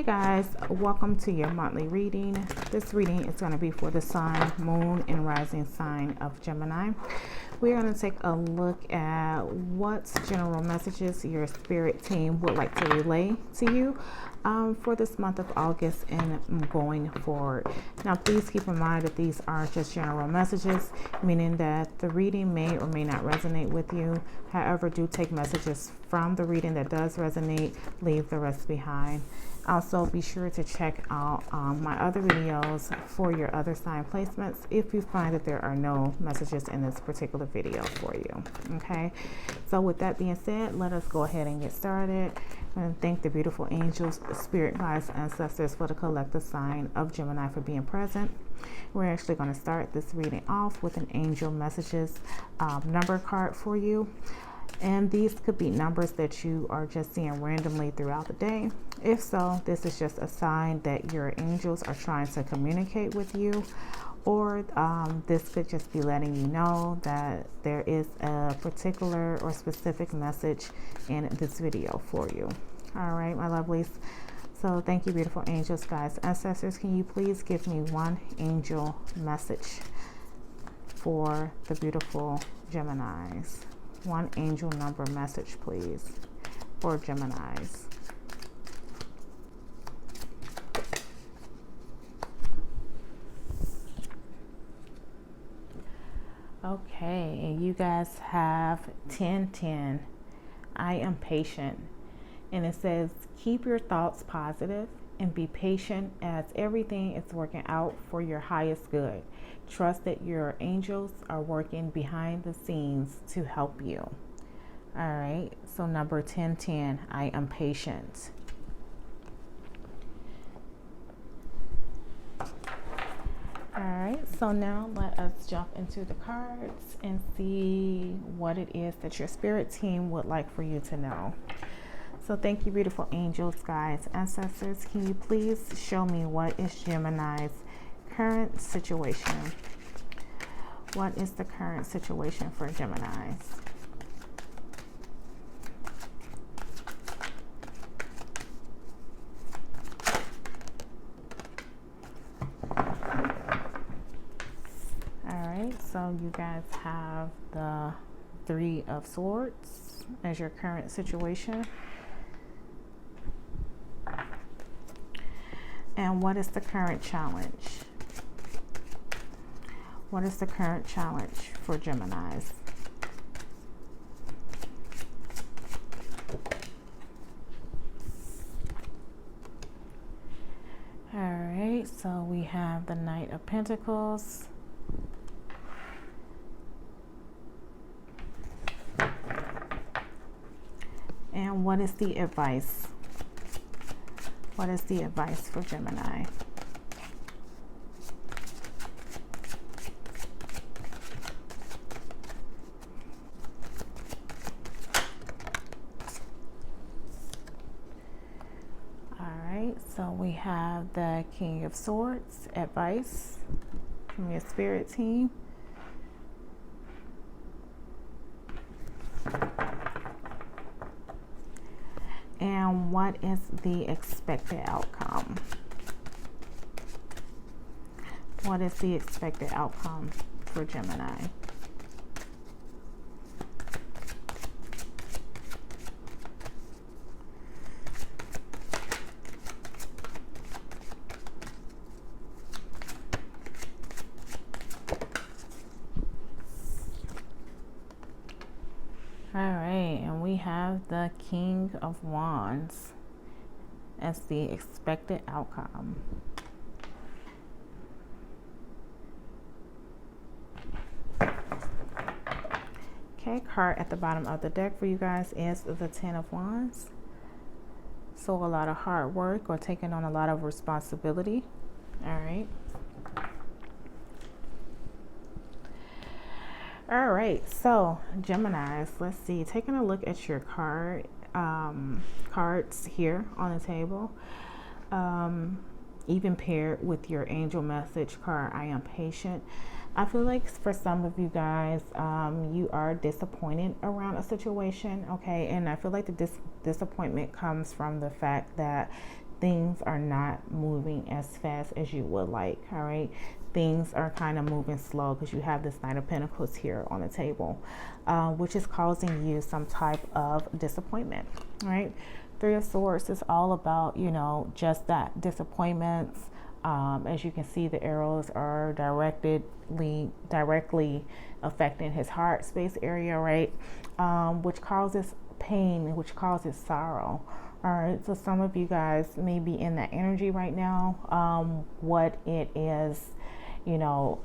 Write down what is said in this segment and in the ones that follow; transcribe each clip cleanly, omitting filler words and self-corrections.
Guys, welcome to your monthly reading. This reading is going to be for the sun, moon, and rising sign of Gemini. We're going to take a look at what general messages your spirit team would like to relay to you for this month of August and going forward. Now, please keep in mind that these are just general messages, meaning that the reading may or may not resonate with you. However, do take messages from the reading that does resonate, leave the rest behind. Also, be sure to check out my other videos for your other sign placements if you find that there are no messages in this particular video for you. Okay, so with that being said, let us go ahead and get started. And thank the beautiful angels, spirit guides, ancestors for the collective sign of Gemini for being present. We're actually going to start this reading off with an angel messages number card for you. And these could be numbers that you are just seeing randomly throughout the day. If so, this is just a sign that your angels are trying to communicate with you, or this could just be letting you know that there is a particular or specific message in this video for you. All right, my lovelies. So thank you, beautiful angels, guides, ancestors. Can you please give me one angel message for the beautiful Geminis? One angel number message, please, for Geminis. Okay, and you guys have 1010. I am patient. And it says, keep your thoughts positive and be patient as everything is working out for your highest good. Trust that your angels are working behind the scenes to help you. All right, so number 1010, I am patient. All right, so now let us jump into the cards and see what it is that your spirit team would like for you to know. So thank you, beautiful angels, guides, ancestors. Can you please show me what is Gemini's current situation? What is the current situation for Geminis? All right, so you guys have the Three of Swords as your current situation. And what is the current challenge? What is the current challenge for Geminis? All right, so we have the Knight of Pentacles. And what is the advice? What is the advice for Gemini? All right, so we have the King of Swords, advice from your spirit team. And what is the expected outcome? What is the expected outcome for Gemini? All right, and we have the King of Wands as the expected outcome. Okay, card at the bottom of the deck for you guys is the Ten of Wands. So a lot of hard work or taking on a lot of responsibility. All right. All right, so Geminis, let's see, taking a look at your cards here on the table, even paired with your angel message card, I am patient. I feel like for some of you guys, you are disappointed around a situation, okay? And I feel like the disappointment comes from the fact that things are not moving as fast as you would like. All right, things are kind of moving slow because you have this Knight of Pentacles here on the table, which is causing you some type of disappointment. All right, Three of Swords is all about, you know, just that, disappointments. As you can see, the arrows are directly affecting his heart space area, right? Which causes pain, which causes sorrow. All right, so some of you guys may be in that energy right now. What it is, you know,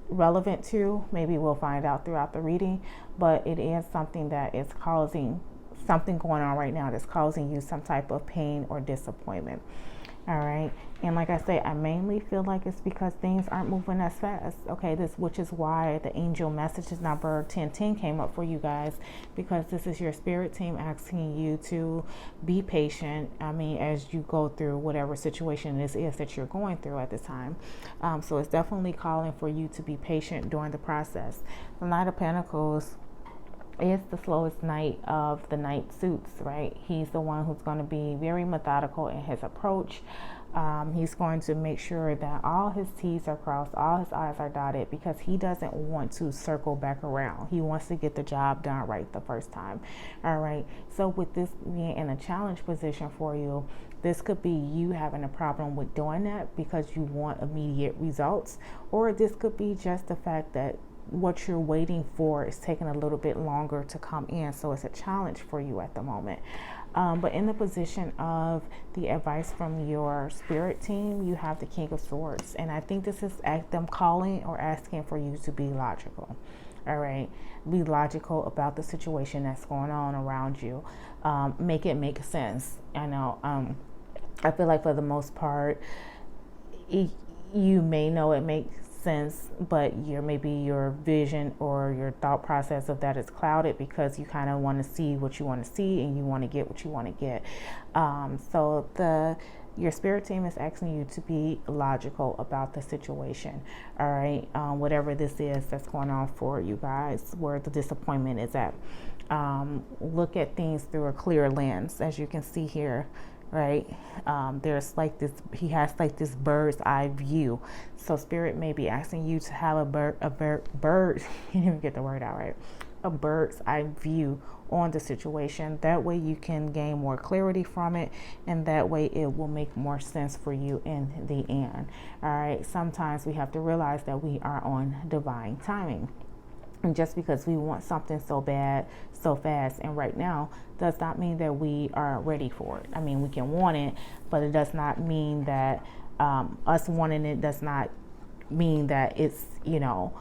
relevant to, maybe we'll find out throughout the reading, but it is something that is causing something going on right now that's causing you some type of pain or disappointment. All right, and like I say, I mainly feel like it's because things aren't moving as fast. Okay, which is why the angel messages number 1010 came up for you guys, because this is your spirit team asking you to be patient. I mean, as you go through whatever situation this is that you're going through at this time. So it's definitely calling for you to be patient during the process. The Knight of Pentacles is the slowest knight of the knight suits, right? He's the one who's going to be very methodical in his approach. He's going to make sure that all his T's are crossed, all his I's are dotted, because he doesn't want to circle back around. He wants to get the job done right the first time. All right, so with this being in a challenge position for you, this could be you having a problem with doing that because you want immediate results, or this could be just the fact that what you're waiting for is taking a little bit longer to come in, so it's a challenge for you at the moment. But in the position of the advice from your spirit team, you have the King of Swords, and I think this is them calling or asking for you to be logical. All right, be logical about the situation that's going on around you. Make it make sense. I know, I feel like for the most part, you may know it makes sense, but maybe your vision or your thought process of that is clouded because you kind of want to see what you want to see and you want to get what you want to get. So your spirit team is asking you to be logical about the situation. All right, whatever this is that's going on for you guys, where the disappointment is at. Look at things through a clear lens, as you can see here. Right, there's like this, he has like this bird's eye view. So spirit may be asking you to have a bird can't even get the word out right, a bird's eye view on the situation. That way you can gain more clarity from it, and that way it will make more sense for you in the end. All right, sometimes we have to realize that we are on divine timing. And just because we want something so bad, so fast, and right now, does not mean that we are ready for it. I mean, we can want it, but it does not mean that us wanting it does not mean that it's, you know,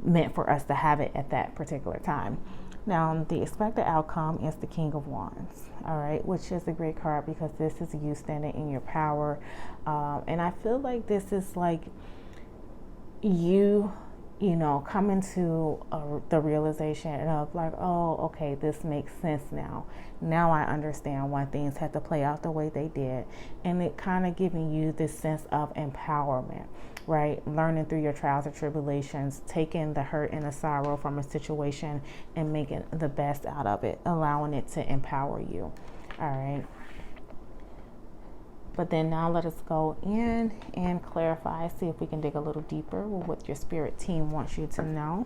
meant for us to have it at that particular time. Now, the expected outcome is the King of Wands, all right, which is a great card because this is you standing in your power. And I feel like this is like you know, coming to the realization of like, oh, okay, this makes sense now. Now I understand why things had to play out the way they did. And it kind of giving you this sense of empowerment, right? Learning through your trials and tribulations, taking the hurt and the sorrow from a situation and making the best out of it, allowing it to empower you. All right. But then now let us go in and clarify, see if we can dig a little deeper with what your spirit team wants you to know.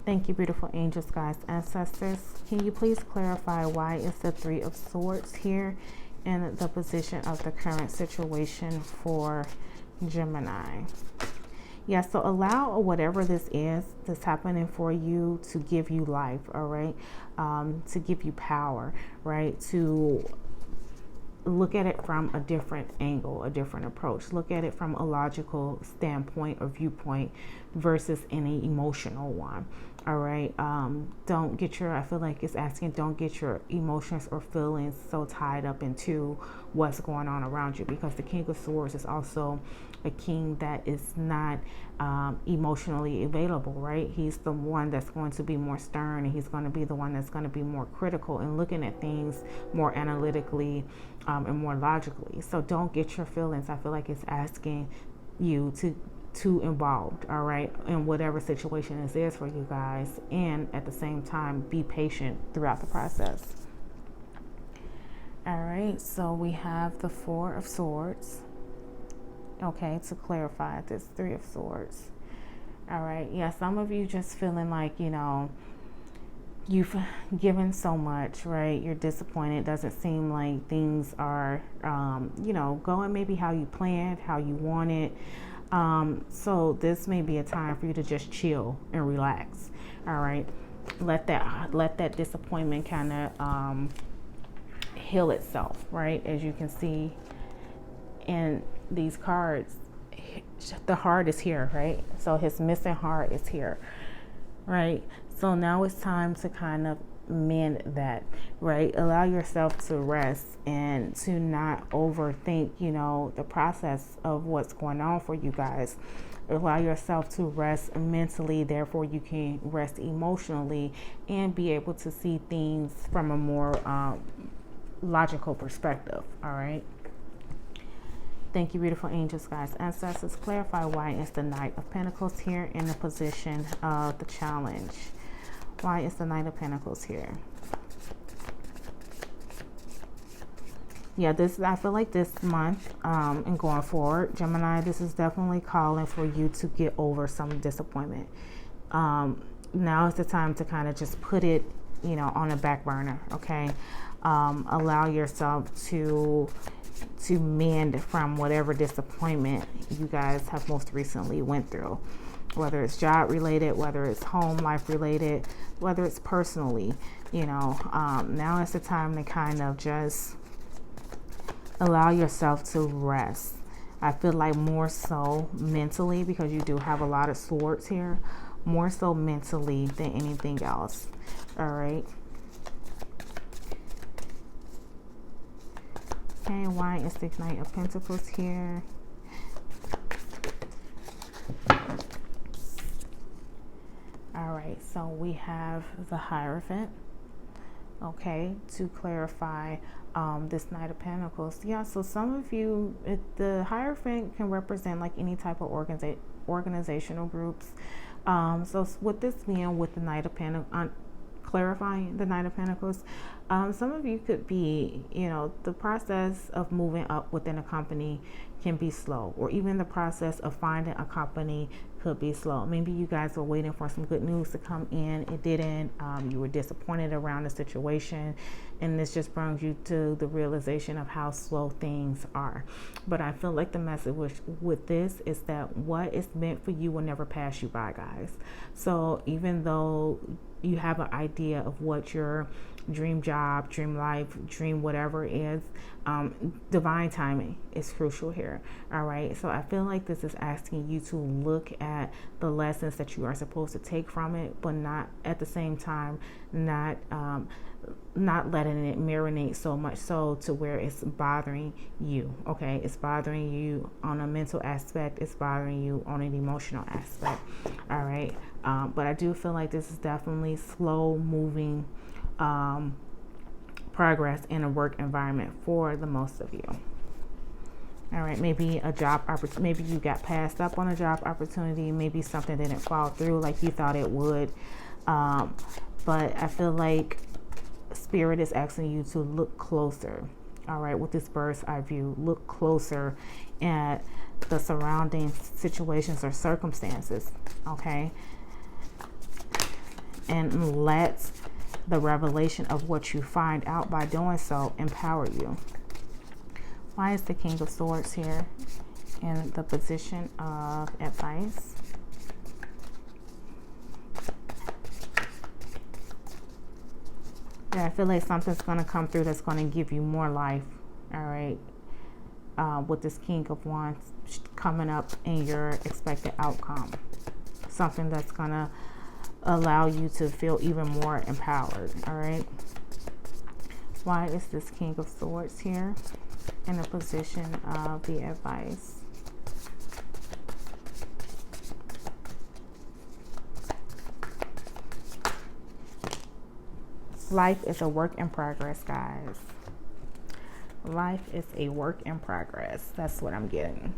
Thank you, beautiful angels, guides, ancestors. Can you please clarify why is the Three of Swords here in the position of the current situation for Gemini? Yeah, so allow whatever this is that's happening for you to give you life, all right? To give you power, right? To look at it from a different angle, a different approach. Look at it from a logical standpoint or viewpoint versus any emotional one. All right. Don't get I feel like it's asking, don't get your emotions or feelings so tied up into what's going on around you, because the King of Swords is also a king that is not emotionally available, right? He's the one that's going to be more stern, and he's going to be the one that's going to be more critical and looking at things more analytically and more logically. So don't get your feelings. I feel like it's asking you to involved, all right, in whatever situation this is for you guys, and at the same time be patient throughout the process. All right, so we have the Four of Swords. Okay, to clarify, this Three of Swords. All right, yeah, some of you just feeling like, you know, you've given so much, right? You're disappointed. Doesn't seem like things are, you know, going maybe how you planned, how you wanted. So this may be a time for you to just chill and relax. All right, let that disappointment kind of heal itself, right? As you can see in these cards, the heart is here, right? So his missing heart is here, right? So now it's time to kind of mend that, right? Allow yourself to rest and to not overthink, you know, the process of what's going on for you guys. Allow yourself to rest mentally, therefore you can rest emotionally and be able to see things from a more logical perspective. All right. Thank you, beautiful angels, guys, ancestors. Clarify why is the Knight of Pentacles here in the position of the challenge. Why is the Knight of Pentacles here? Yeah, I feel like this month and going forward, Gemini, this is definitely calling for you to get over some disappointment. Now is the time to kind of just put it, you know, on a back burner, okay? Allow yourself to mend from whatever disappointment you guys have most recently went through, whether it's job related, whether it's home life related, whether it's personally, you know. Now is the time to kind of just allow yourself to rest. I feel like more so mentally, because you do have a lot of swords here, more so mentally than anything else. All right. Okay, why is the Knight of Pentacles here? All right, so we have the Hierophant. Okay, to clarify this Knight of Pentacles. Yeah, so some of you, the Hierophant can represent like any type of organizational groups. So with this being with the Knight of Pentacles, clarifying the Knight of Pentacles, some of you could be, you know, the process of moving up within a company can be slow, or even the process of finding a company could be slow. Maybe you guys were waiting for some good news to come in, it didn't. You were disappointed around the situation, and this just brings you to the realization of how slow things are. But I feel like the message with this is that what is meant for you will never pass you by, guys. So even though you have an idea of what your dream job, dream life, dream whatever is, divine timing is crucial here. All right, so I feel like this is asking you to look at the lessons that you are supposed to take from it, but not at the same time not letting it marinate so much so to where it's bothering you. Okay, it's bothering you on a mental aspect, it's bothering you on an emotional aspect. All right, but I do feel like this is definitely slow moving progress in a work environment for the most of you. All right, maybe a job opportunity, maybe you got passed up on a job opportunity, maybe something didn't fall through like you thought it would, but I feel like Spirit is asking you to look closer. All right, with this bird's eye view, look closer at the surrounding situations or circumstances, okay, and let the revelation of what you find out by doing so empower you. Why is the King of Swords here in the position of advice? Yeah, I feel like something's going to come through that's going to give you more life. All right, with this King of Wands coming up in your expected outcome, something that's going to allow you to feel even more empowered. All right, why is this King of Swords here in the position of the advice? Life is a work in progress, guys. Life is a work in progress. That's what I'm getting.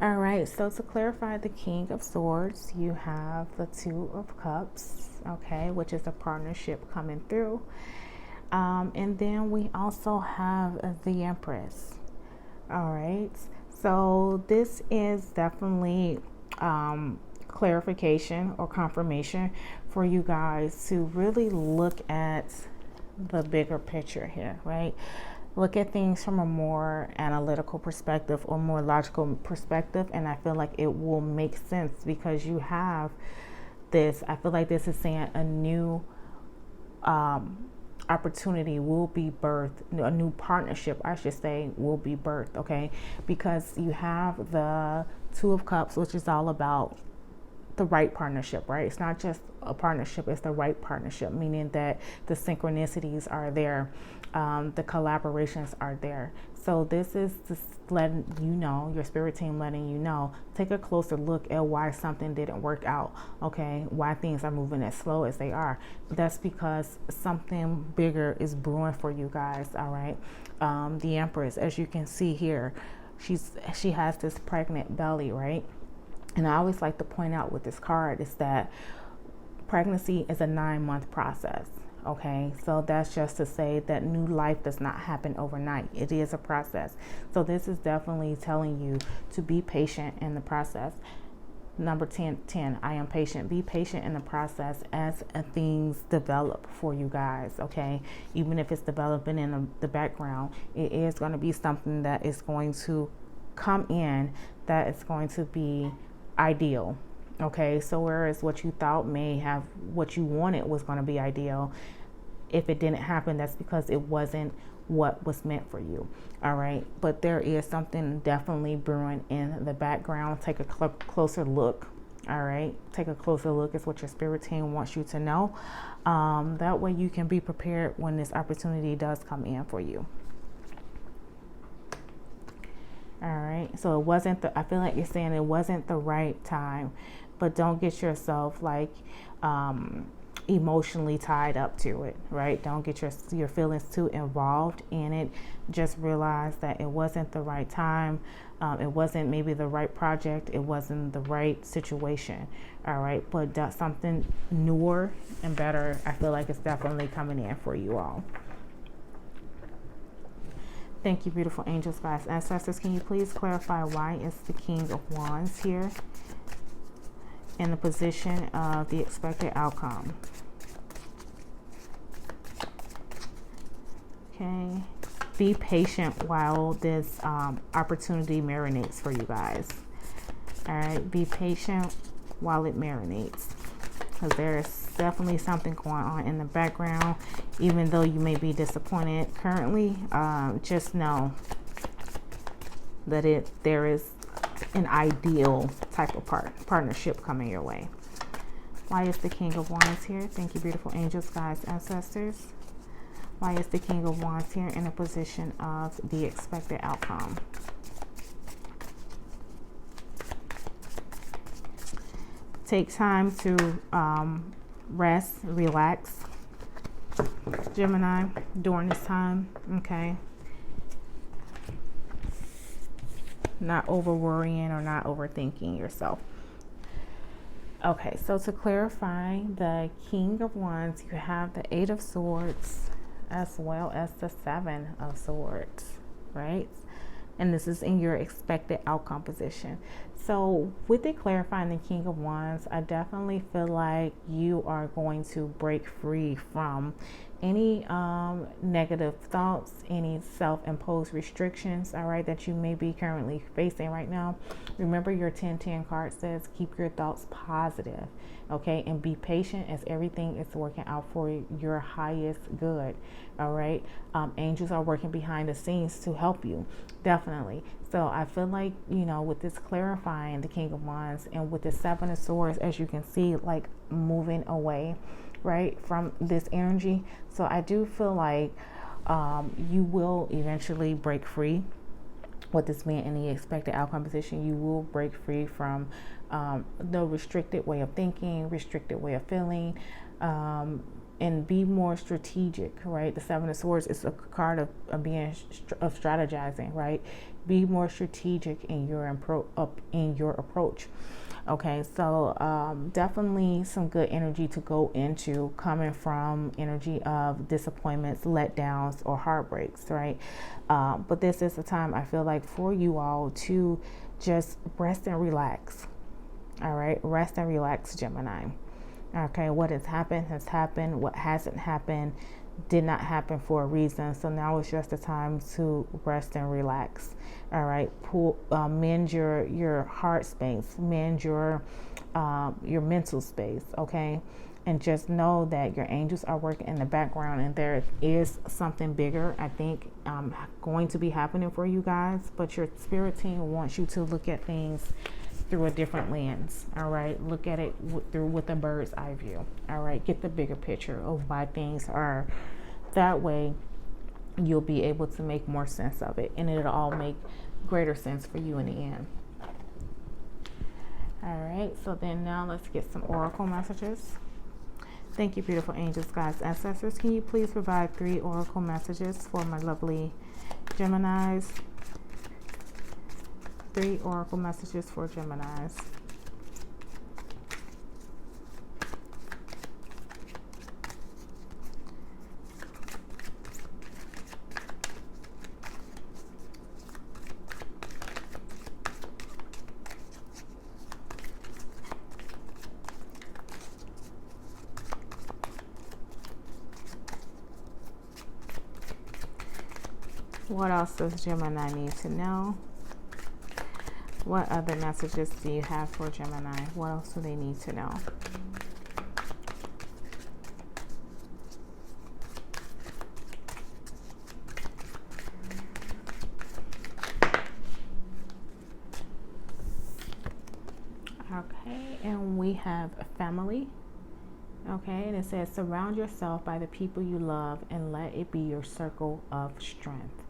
All right, so to clarify the King of Swords, you have the Two of Cups, okay, which is a partnership coming through. And then we also have the Empress. All right. So this is definitely clarification or confirmation for you guys to really look at the bigger picture here, right? Look at things from a more analytical perspective or more logical perspective, and I feel like it will make sense because you have this. I feel like this is saying a new opportunity will be birthed, a new partnership, I should say, will be birthed, okay? Because you have the Two of Cups, which is all about the right partnership, right? It's not just a partnership, it's the right partnership, meaning that the synchronicities are there, the collaborations are there. So this is just letting you know, your spirit team letting you know, take a closer look at why something didn't work out, okay? Why things are moving as slow as they are. That's because something bigger is brewing for you guys, all right? The Empress, as you can see here, she has this pregnant belly, right? And I always like to point out with this card is that pregnancy is a 9-month process. Okay, so that's just to say that new life does not happen overnight. It is a process. So this is definitely telling you to be patient in the process. Number 10, I am patient. Be patient in the process as things develop for you guys, okay? Even if it's developing in the background, it is going to be something that is going to come in that is going to be ideal. Okay, so whereas what you thought what you wanted was going to be ideal, if it didn't happen, that's because it wasn't what was meant for you. All right, but there is something definitely brewing in the background. Take a closer look. All right, take a closer look is what your spirit team wants you to know. That way you can be prepared when this opportunity does come in for you. All right, so it wasn't I feel like you're saying it wasn't the right time, but don't get yourself like emotionally tied up to it, right? Don't get your feelings too involved in it. Just realize that it wasn't the right time. It wasn't maybe the right project. It wasn't the right situation. All right, but that's something newer and better. I feel like it's definitely coming in for you all. Thank you, beautiful angels, guys, ancestors. Can you please clarify why is the King of Wands here in the position of the expected outcome? Okay. Be patient while this opportunity marinates for you guys. All right. Be patient while it marinates, because there is definitely something going on in the background. Even though you may be disappointed currently, just know that there is an ideal type of partnership coming your way. Why is the King of Wands here? Thank you, beautiful angels, guides, ancestors. Why is the King of Wands here in a position of the expected outcome? Take time to rest, relax, Gemini, during this time, okay? Not over worrying or not overthinking yourself. Okay, so to clarify, the King of Wands, you have the 8 of Swords as well as the 7 of Swords, right? And this is in your expected outcome position. So with it clarifying the King of Wands, I definitely feel like you are going to break free from any negative thoughts, any self-imposed restrictions, all right, that you may be currently facing right now. Remember, your 10-10 card says keep your thoughts positive, okay, and be patient as everything is working out for your highest good, all right. Angels are working behind the scenes to help you, definitely. So I feel like, you know, with this clarifying the King of Wands and with the 7 of Swords, as you can see, like moving away, right, from this energy. So I do feel like you will eventually break free with this being in the expected outcome position. You will break free from the restricted way of thinking, restricted way of feeling, and be more strategic, right? The 7 of Swords is a card of being of strategizing, right? Be more strategic in your approach. Okay, so definitely some good energy to go into, coming from energy of disappointments, letdowns, or heartbreaks, right? But this is the time, I feel like, for you all to just rest and relax. All right, rest and relax, Gemini. Okay, what has happened has happened. What hasn't happened did not happen for a reason. So now it's just the time to rest and relax. All right, mend your heart space, mend your mental space. Okay, and just know that your angels are working in the background, and there is something bigger, I think, going to be happening for you guys. But your spirit team wants you to look at things through a different lens. All right, look at it with a bird's eye view. All right, get the bigger picture of why things are that way. You'll be able to make more sense of it, and it'll all make greater sense for you in the end. All right, so then now let's get some oracle messages. Thank you, beautiful angels, guides, ancestors. Can you please provide 3 oracle messages for my lovely Geminis? 3 oracle messages for Geminis. What else does Gemini need to know? What other messages do you have for Gemini? What else do they need to know? Okay, and we have a family. Okay, and it says surround yourself by the people you love and let it be your circle of strength.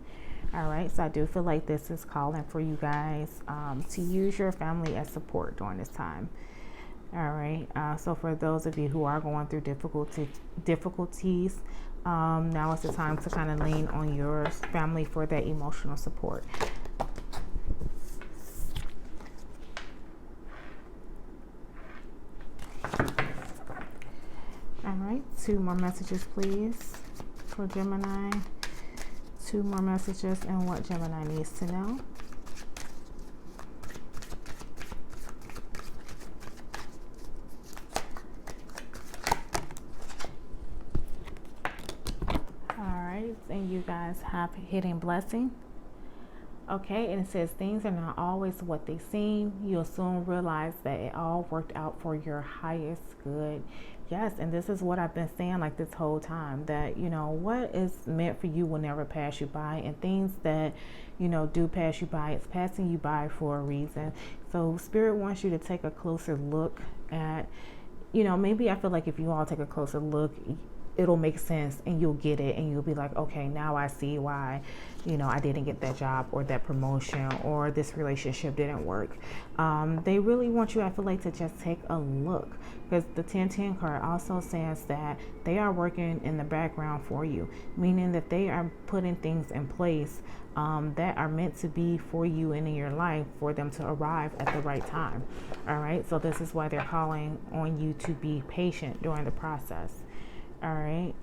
All right, so I do feel like this is calling for you guys to use your family as support during this time. All right, so for those of you who are going through difficulties, now is the time to kind of lean on your family for that emotional support. All right, 2 more messages, please, for Gemini. 2 more messages and what Gemini needs to know. All right, and you guys have hidden blessing. Okay, and it says things are not always what they seem. You'll soon realize that it all worked out for your highest good. Yes, and this is what I've been saying like this whole time, that, you know, what is meant for you will never pass you by, and things that, you know, do pass you by, it's passing you by for a reason. So Spirit wants you to take a closer look at, you know, maybe I feel like if you all take a closer look, it'll make sense and you'll get it, and you'll be like, okay, now I see why, you know, I didn't get that job or that promotion or this relationship didn't work. They really want you, I feel like, to just take a look, because the 1010 card also says that they are working in the background for you, meaning that they are putting things in place that are meant to be for you and in your life, for them to arrive at the right time. All right, so this is why they're calling on you to be patient during the process. All right,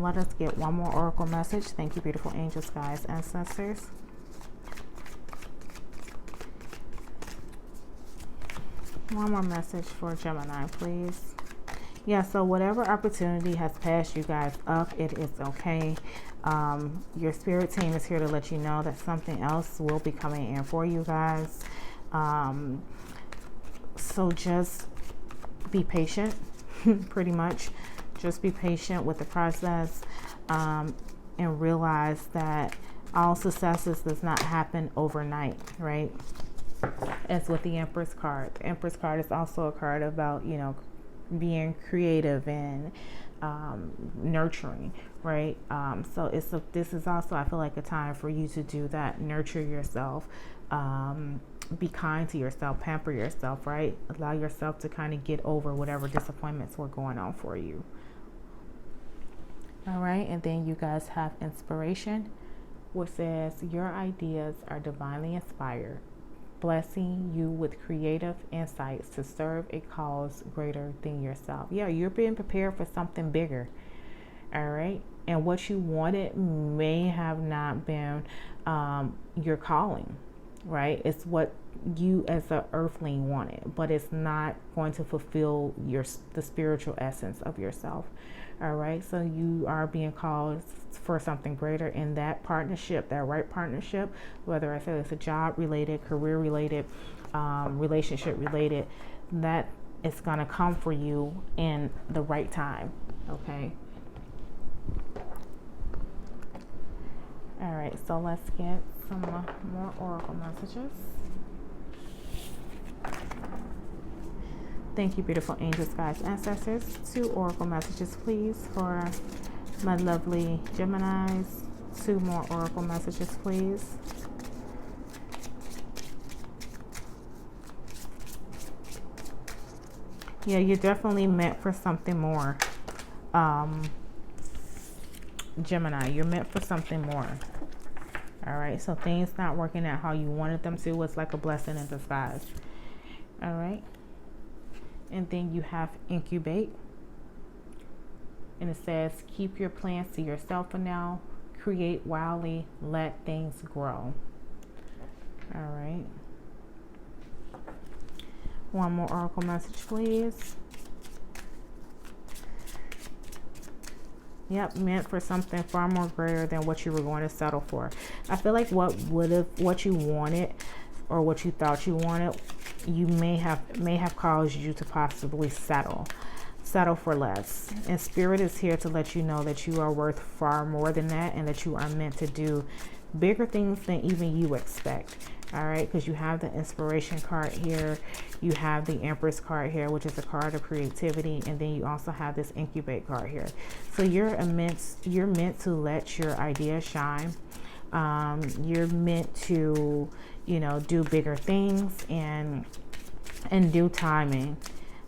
let us get one more oracle message. Thank you, beautiful angels, guides, ancestors. One more message for Gemini, please. Yeah, so whatever opportunity has passed you guys up, it is okay. Your spirit team is here to let you know that something else will be coming in for you guys. So just be patient, pretty much. Just be patient with the process, and realize that all successes does not happen overnight, right? As with the Empress card. The Empress card is also a card about, you know, being creative and nurturing, right? So this is also, I feel like, a time for you to do that. Nurture yourself. Be kind to yourself. Pamper yourself, right? Allow yourself to kind of get over whatever disappointments were going on for you. All right, and then you guys have inspiration, which says your ideas are divinely inspired. blessing you with creative insights to serve a cause greater than yourself. Yeah, you're being prepared for something bigger. All right. And what you wanted may have not been your calling, right? It's what you as an earthling wanted, but it's not going to fulfill the spiritual essence of yourself. All right. So you are being called for something greater in that partnership, that right partnership, whether I say it's a job related, career related, relationship related, that it's going to come for you in the right time. Okay. All right, so let's get some more oracle messages. Thank you, beautiful angels, guides, ancestors. 2 oracle messages, please, for my lovely Geminis. 2 more oracle messages, please. Yeah, you're definitely meant for something more. Gemini, you're meant for something more. All right, so things not working out how you wanted them to was like a blessing in disguise. All right, and then you have incubate, and it says keep your plans to yourself for now, create wildly, let things grow. All right, 1 more oracle message, please. Yep, meant for something far more greater than what you were going to settle for. I feel like what you wanted or what you thought you wanted, you may have caused you to possibly settle for less. And Spirit is here to let you know that you are worth far more than that, and that you are meant to do bigger things than even you expect. All right, because you have the inspiration card here, you have the Empress card here, which is a card of creativity, and then you also have this incubate card here. So you're meant to let your ideas shine. You're meant to, do bigger things, and in due timing,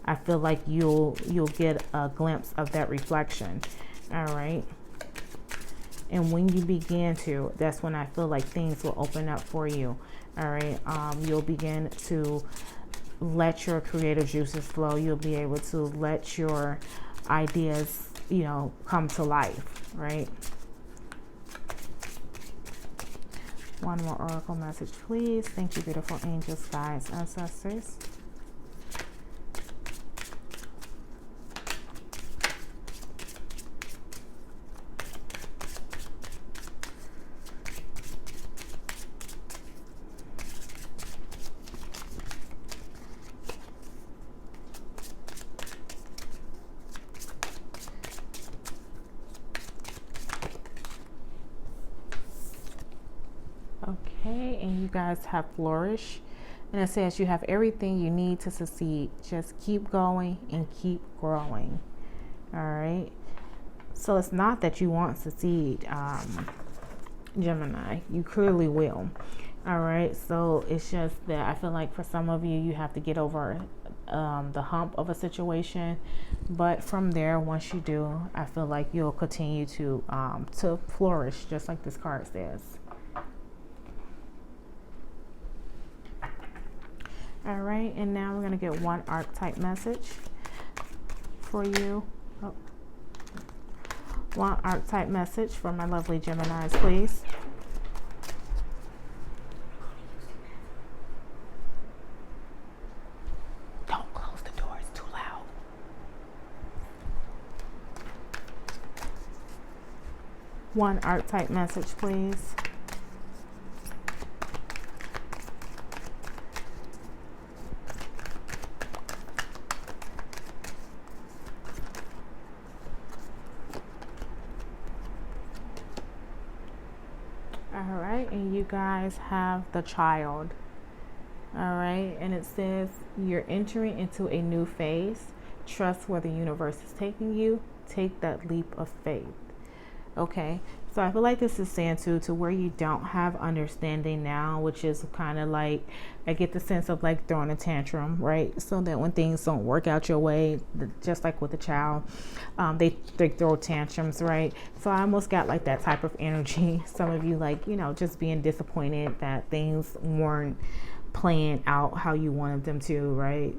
I feel like you'll get a glimpse of that reflection. All right. And when you begin to, that's when I feel like things will open up for you. All right. You'll begin to let your creative juices flow. You'll be able to let your ideas, come to life. Right. 1 more oracle message, please. Thank you, beautiful angels, guides, ancestors. Okay, and you guys have flourish, and it says you have everything you need to succeed. Just keep going and keep growing. All right, so it's not that you won't succeed, Gemini. You clearly will. All right, so it's just that I feel like for some of you, you have to get over the hump of a situation, but from there, once you do, I feel like you'll continue to flourish, just like this card says. All right, and now we're going to get 1 archetype message for you. 1 archetype message for my lovely Geminis, please. Don't close the door, it's too loud. One archetype message, please. All right, and you guys have the Child. All right, and it says you're entering into a new phase. Trust where the universe is taking you. Take that leap of faith. Okay, so I feel like this is saying to where you don't have understanding now, which is kind of like, I get the sense of like throwing a tantrum, right? So that when things don't work out your way, just like with the child, they throw tantrums, right? So I almost got like that type of energy. Some of you like, just being disappointed that things weren't playing out how you wanted them to, right?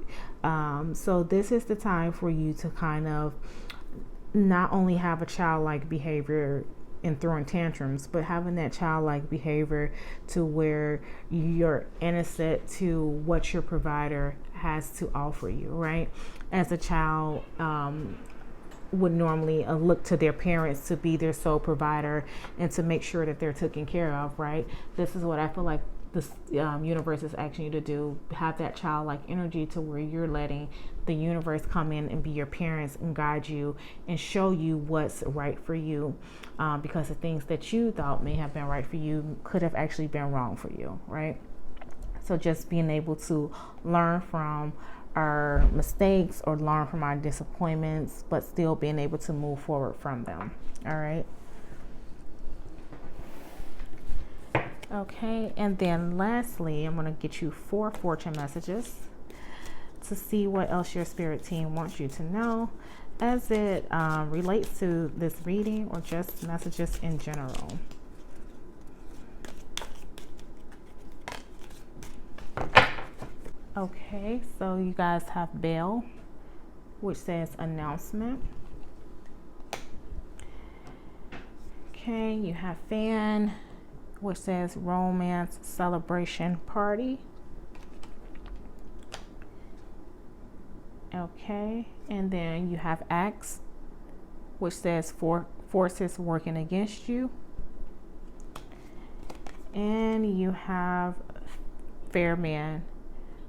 So this is the time for you to kind of not only have a childlike behavior in throwing tantrums, but having that childlike behavior to where you're innocent to what your provider has to offer you, right? As a child, would normally look to their parents to be their sole provider and to make sure that they're taken care of, right? This is what I feel like this universe is asking you to do. Have that childlike energy to where you're letting the universe come in and be your parents and guide you and show you what's right for you, because the things that you thought may have been right for you could have actually been wrong for you, right? So just being able to learn from our mistakes or learn from our disappointments, but still being able to move forward from them. All right. Okay, and then lastly, I'm going to get you 4 fortune messages to see what else your spirit team wants you to know as it relates to this reading, or just messages in general. Okay, so you guys have Bell, which says announcement. Okay, you have Fan, which says romance celebration party. Okay, and then you have Axe, which says forces working against you. And you have Fair Man,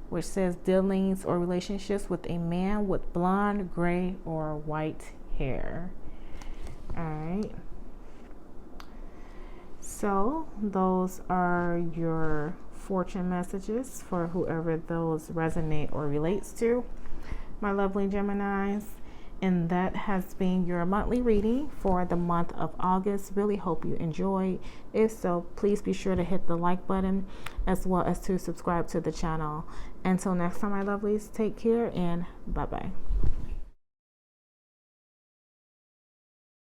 which says dealings or relationships with a man with blonde, gray, or white hair. All right. So those are your fortune messages for whoever those resonate or relates to, my lovely Geminis. And that has been your monthly reading for the month of August. Really hope you enjoyed. If so, please be sure to hit the like button as well as to subscribe to the channel. Until next time, my lovelies, take care and bye-bye.